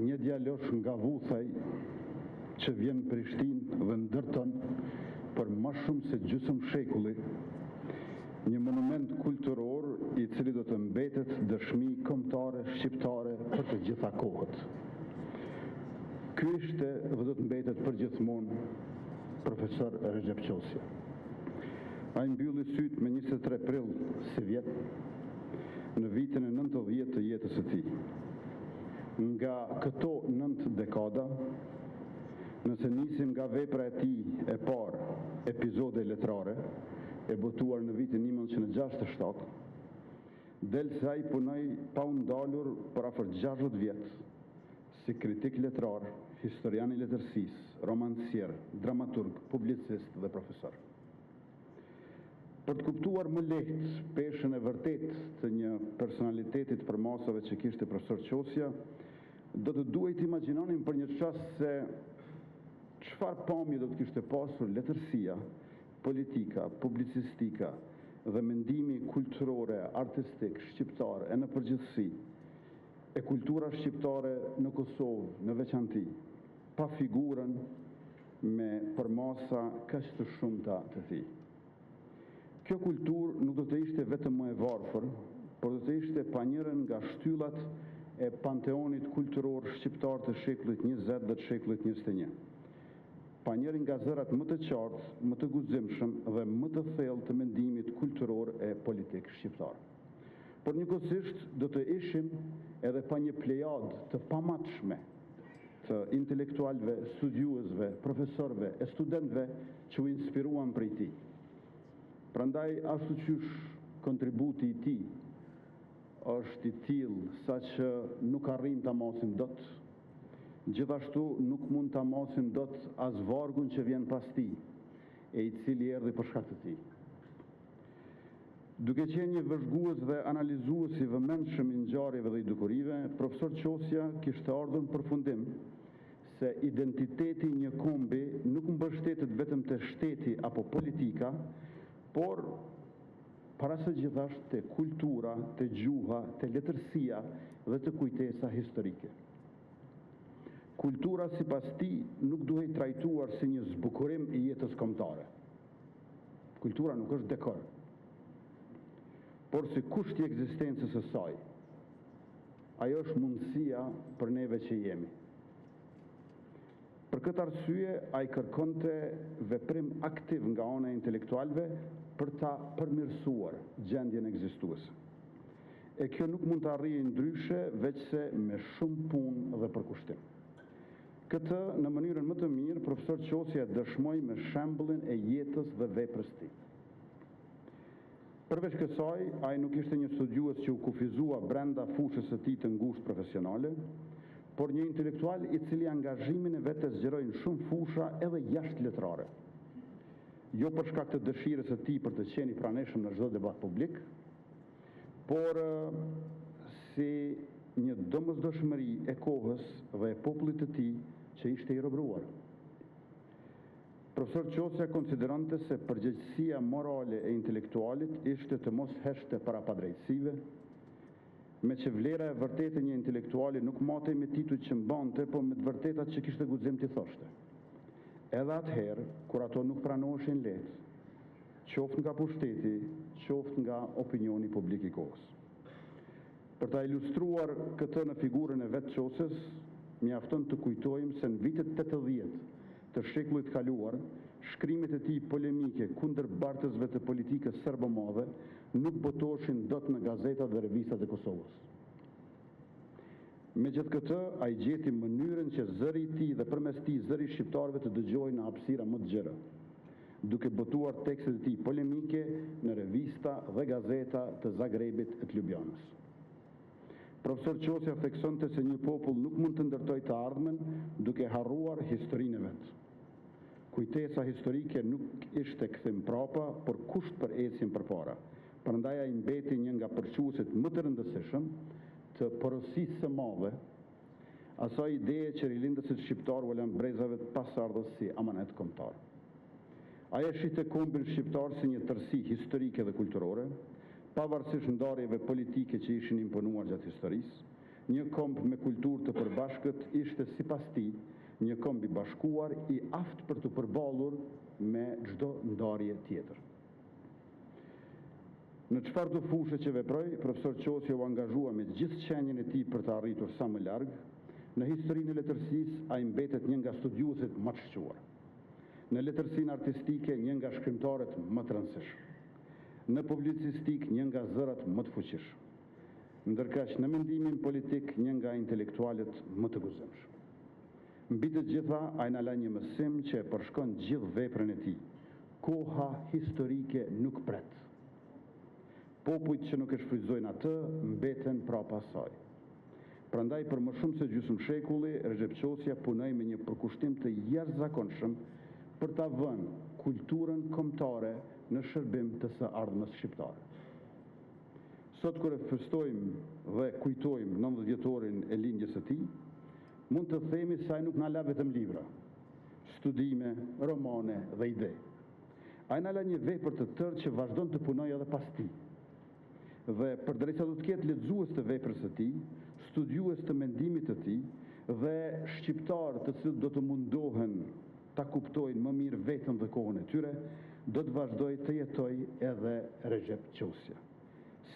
një djalosh nga Vuthaj që vjen në Prishtinë dhe ndërton për më shumë se gjysmë shekulli një monument kulturor i cili do të mbetet dëshmi kombëtare shqiptare për të gjitha kohët. Ky ishte dhe do të mbetet përgjithmonë profesor Recep Qosja. Ai mbylli syt me 23 prill si vjet në vitin e 90 të jetës së tij. Nga këto 9 dekada, nëse nisim nga vepra e tij e parë, epizode letrare, e botuar në vitin 1967, del se ai punoi pa u ndalur për afër 60 vjet si kritik letrar, historian i letërsisë, romancier, dramaturg, publicist dhe profesor. Për të kuptuar më lehtë peshën e vërtet të një personalitetit për masave që kishte profesor Qosja, do të duhet të imagjinonim për një çast se çfarë pamje do të kishte pasur letërsia, politika, publicistika dhe mendimi kulturore, artistik, shqiptar e në përgjithësi, e kultura shqiptare në Kosovë, në veçanti, pa figurën me përmasa kaq të shumta të tij. Kjo kulturë nuk do të ishte vetëm më e varfër, por do të ishte pa njërin nga shtyllat e panteonit kulturor shqiptar të shekullit 20 dhe të shekullit 21. Pa njërin nga zërat më të qartë, më të guximshëm dhe më të thellë të mendimit kulturor e politik shqiptar. Por njëkohësisht do të ishim edhe pa një plejad të pamatshme të intelektualëve, studiuesve, profesorëve e studentëve që u inspiruan prej tij. Prandaj ashtu qysh kontributi i tij është i tillë saqë nuk arrim ta masim dot, gjithashtu nuk mund ta masim dot as vargun që vjen pas tij, e i cili erdhi për shkak të tij. Duke qenë një vëzhgues dhe analizues i vëmendshëm i ngjarjeve dhe i dukurive, profesor Qosja kishte ardhur në përfundim se identiteti i një kombi nuk mbështetet vetëm te shteti apo politika, por para së gjithashtu te kultura, te gjuha, te letërsia dhe te kujtesa historike. Kultura sipas tij nuk duhet trajtuar si një zbukurim i jetës kombëtare. Kultura nuk është dekor, por si kusht i ekzistencës së saj. Ajo është mundësia për neve që jemi. Për këtë arsye, ai kërkonte veprim aktiv nga ana e intelektualëve për ta përmirësuar gjendjen ekzistuese. E kjo nuk mund të arrijë ndryshe veçse me shumë punë dhe përkushtim. Këtë në mënyrën më të mirë profesor Qosja dëshmoi me shembullin e jetës dhe veprës tij. Përveç kësaj, ai nuk ishte një studiues që u kufizua brenda fushës së tij të ngushtë profesionale, por një intelektual i cili angazhimin e vetes zgjeroi në shumë fusha edhe jashtë letrare. Jo për shkak të dëshirës së tij për të qenë i pranishëm në çdo debat publik, por si një domosdoshmëri e kohës dhe e popullit të tij që ishte i robëruar. Profesor Qosja konsideronte se përgjegjësia morale e intelektualit ishte të mos heshte para padrejtësive, me që vlera e vërtetë e një intelektuali nuk matej me titull që mbante, po me të vërtetat që kishte guxim t'i thoshte. Edhe atëherë, kur ato nuk pranoheshin lehtë, qoftë nga pushteti, qoftë nga opinioni publik i kohës. Për ta ilustruar këtë në figurën e vetë Qosës, mjafton të kujtojmë se në vitet 80 të shekullit kaluar, shkrimet e tij polemike kundër bartësve të politikës serbëmadhe nuk botoheshin dot në gazetat dhe revistat e Kosovës. Megjithë këtë, ai gjeti mënyrën që zëri i tij dhe përmes tij zëri i shqiptarëve të dëgjojnë në hapësira më të gjerë, duke botuar tekstet e tij polemike në revista dhe gazeta të Zagrebit e të Ljubljanës. Profesor Qosja theksonte se një popull nuk mund të ndërtojë të ardhmen duke harruar historinë e vet. Kujtesa historike nuk ishte kthim prapa, por kusht për ecjen përpara. Prandaj ai mbeti një nga përquësit më të rëndësishëm të porosisë së madhe, asaj ideje që rilindësit shqiptar u lënë brezave të pasardhës si amanet kombëtar. Ai e shihte kombin shqiptar si një tërësi historike dhe kulturore, pavarësisht ndarjeve politike që ishin imponuar gjatë historisë, një komb me kulturë të përbashkët ishte sipas tij një komb i bashkuar i aftë për të përballur me çdo ndarje tjetër. Në çfarëdo fushë që veproi, profesor Qosja u angazhua me gjithë qenjen e tij për të arritur sa më larg. Në historinë e letërsisë, ai mbetet një nga studiuesit më të shquar. Në letërsinë artistike, një nga shkrimtarët më të rëndësishëm. Në publicistik, një nga zërat më të fuqishëm. Ndërkaq në mendimin politik, një nga intelektualët më të guzimshëm. Mbi të gjitha, ai na la një mësim që e përshkon gjithë veprën e tij. Koha historike nuk pret. Popujt që nuk e shfrytëzojnë atë, mbeten prapa saj. Prandaj për më shumë se gjysmë shekulli, Recep Qosja punoi me një përkushtim të jashtëzakonshëm për ta vënë kulturën kombëtare në shërbim të së ardhmës shqiptare. Sot kur e festojmë dhe kujtojmë 90 vjetorin e lindjes së tij, mund të themi se ai nuk na la vetëm libra, studime, romane dhe ide. Ai na la një vepër të tërë që vazhdon të punojë edhe pas tij. Dhe përderisa do të ketë lexues të veprës së tij, studiues të mendimit të tij dhe shqiptarë të cilët do të mundohen ta kuptojnë më mirë veten dhe kohën e tyre, do të vazhdoj të jetoj edhe Recep Qosja,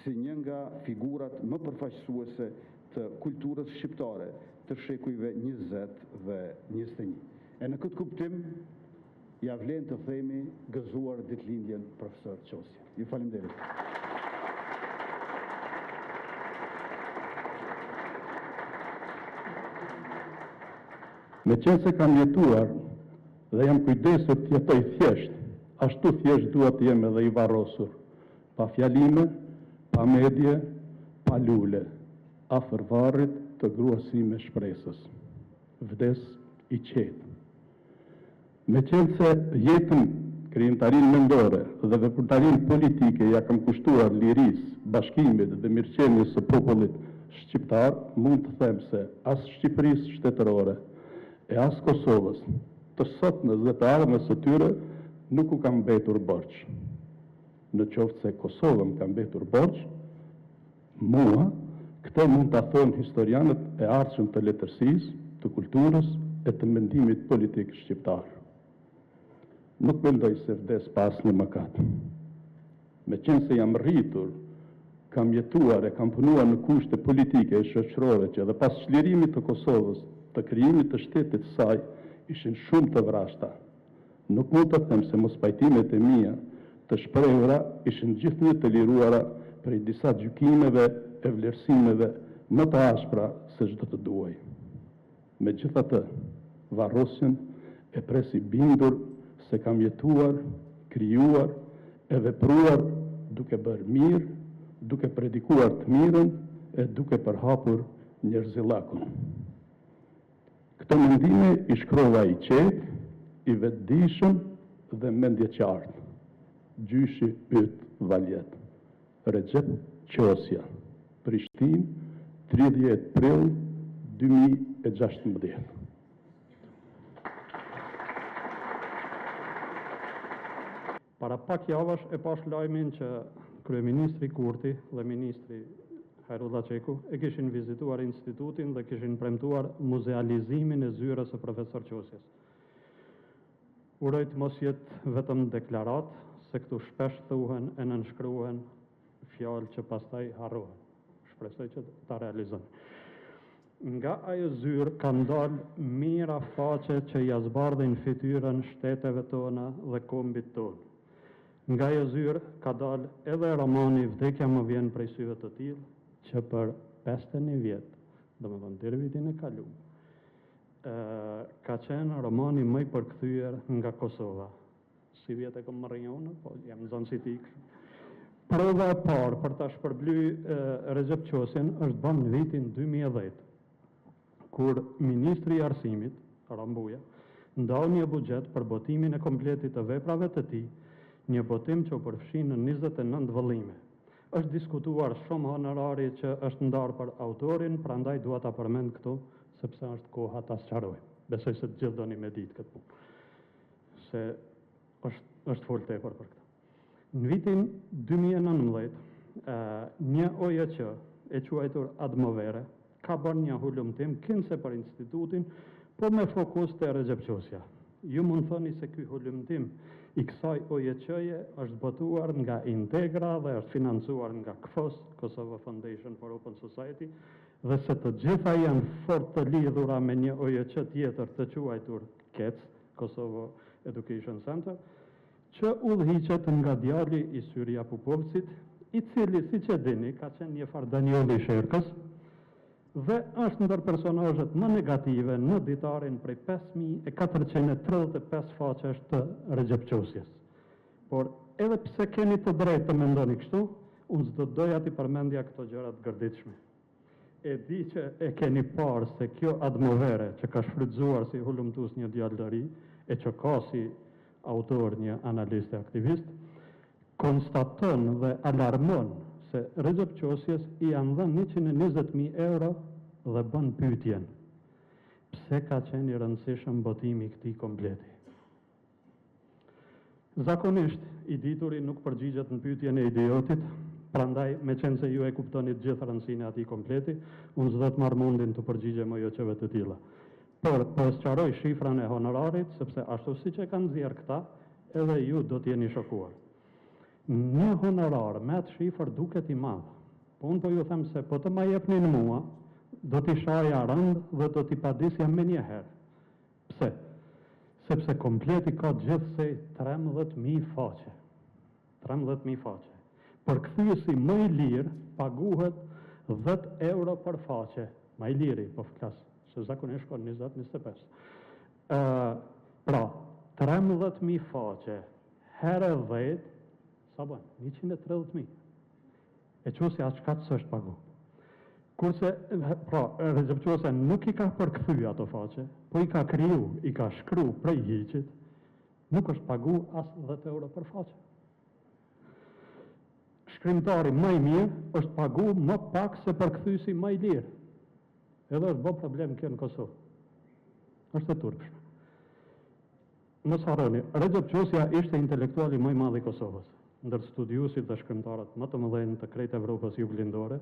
si një nga figurat më përfaqësuese të kulturës shqiptare të shekujve 20 dhe 21. E në këtë kuptim, ja vlen të themi gëzuar ditëlindjen profesor Qosja. Ju falenderit. Me qenë se kam jetuar dhe jam kujdesur të jetoj thjesht, ashtu thjesht dua të jem edhe i varrosur, pa fjalime, pa medje, pa lule, afër varrit të gruas sime shpresës. Vdes i qetë. Me qenë se jetën, krijimtarinë mendore dhe veprimtarinë politike ja kam kushtuar lirisë, bashkimit dhe mirëqenies së popullit shqiptar, mund të them se as Shqipërisë shtetërore e as Kosovës, të sotmes dhe të ardhmes së tyre, nuk u kam mbetur borxh. Në qoftë se Kosovën ka mbetur borxh, mua, këtë mund ta thonë historianët e ardhshëm të letërsisë, të kulturës e të mendimit politik shqiptar. Nuk mendoj se vdes pa asnjë mëkat. Me qenë se jam rritur, kam jetuar e kam punuar në kushte politike e shoqërore që edhe pas çlirimit të Kosovës, të krijimit të shtetit saj, ishin shumë të vrashta. Nuk mund të them se mos pajtimet e mia të shprehura ishin gjithnjë të liruara prej disa gjykimeve e vlerësimeve më të ashpra se çdo të duaj. Megjithatë, varrosjen e presi bindur se kam jetuar, krijuar e vepruar duke bërë mirë, duke predikuar të mirën e duke përhapur njerëzillakun. Këto mendime i shkrova i qetë, i vetëdijshëm dhe mendjeqartë. Gjyshi yt Valjet. Recep Qosja, Prishtinë, 30 prill 2016. Para pak javësh e pash lajmin që kryeministri Kurti dhe ministri Hajrullah Qeku e kishin vizituar institutin dhe kishin premtuar muzealizimin e zyrës së profesor Qosjes. Uroj të mos jetë vetëm deklarat, se këtu shpesh thuhen e nënshkruhen fjalë që pastaj harrohen. Shpresoj që ta realizojnë. Nga ajo zyrë kanë dalë mira faqe që ja zbardhin fytyrën shteteve tona dhe kombit tonë. Nga ajo zyrë ka dalë edhe romani Vdekja më vjen prej syve të tillë, që për 51 vjetë, domethënë deri vitin e kaluar, ka qenë romani më i përkthyer nga Kosova. Si vjetë e kam marrë unë, po jam zonë si tik. Prova e parë për ta shpërbly Recep Qosjen është bën në vitin 2010, kur ministri i arsimit, Rambuja, ndau një buxhet për botimin e kompletit të veprave të tij, një botim që u përfshin në 29 vëllime. Është diskutuar shumë honorari që është ndarë për autorin, prandaj dua ta përmend këtu, sepse është koha ta sqaroj. Besoj se të gjithë doni me ditë këtë punë, se është fol tepër për këtë. Në vitin 2019, një OJQ e quajtur Admovere, ka bërë një hulumtim, kinse për institutin, po me fokus të Recep Qosja. Ju mund thoni se ky hulumtim i kësaj OJC-je është botuar nga Integra dhe është financuar nga KFOS, Kosovo Foundation for Open Society, dhe se të gjitha janë fort të lidhura me një OJC tjetër të quajtur KEC, Kosovo Education Center, që udhëhiqet nga djali i Syria Pupovcit, i cili, si që dini, ka qenë një farë Danioli Sherkës, dhe është ndër personazhet më negative në ditarin prej 5435 faqesh të Recep Qosjes. Por edhe pse keni të drejtë të mendoni kështu, unë s'do doja t'i përmendja këto gjërat gërditshme. E di që e keni parë se kjo atmosfere që ka shfrytzuar si hulumtues një djalëri, e që ka si autor një analist e aktivist, konstaton dhe alarmon se Recep Qosjes i janë dhënë 120.000 euro dhe bën pyetjen. Pse ka qenë i rëndësishëm botimi i këtij kompleti? Zakonisht, i dituri nuk përgjigjet në pyetjen e idiotit, prandaj, me qenë se ju e kuptonit gjithë rëndësinë e atij kompleti, unë s'do të marr mundin të përgjigjem OJC-ve të tilla. Por, po sqaroj shifrën e honorarit, sepse ashtu siç e kanë nxjerrë këta, edhe ju do t'jeni shokuar. Një honorar me atë shifër duket i madh. Po unë po ju them se po të ma jepnin mua, do t'i shaja rënd dhe do t'i padisja me një herë. Pse? Sepse kompleti ka gjithsej 13.000 faqe. 13.000 faqe. Përkthyesi më i lirë paguhet 10 euro për faqe. Më i liri, po flas, se zakonisht shkon 20-25. Pra, 13.000 faqe, herë 10, sa bën? 130.000. E Qosja atë shkatë së është pagu. Kurse, pra, Recep Qosja nuk i ka përkthy ato faqe, po i ka kriju, i ka shkru prej hiqit, nuk është pagu as 10 euro për faqe. Shkrimtari më i mirë është pagu më pak se përkthyesi më i lirë. Edhe është bë problem kjo në Kosovë. Është e turpshme. Mos harroni, Recep Qosja ishte intelektuali më i madh i Kosovës, ndër studiuesit dhe shkrimtarët më të mëdhenj të krejt Evropës juglindore,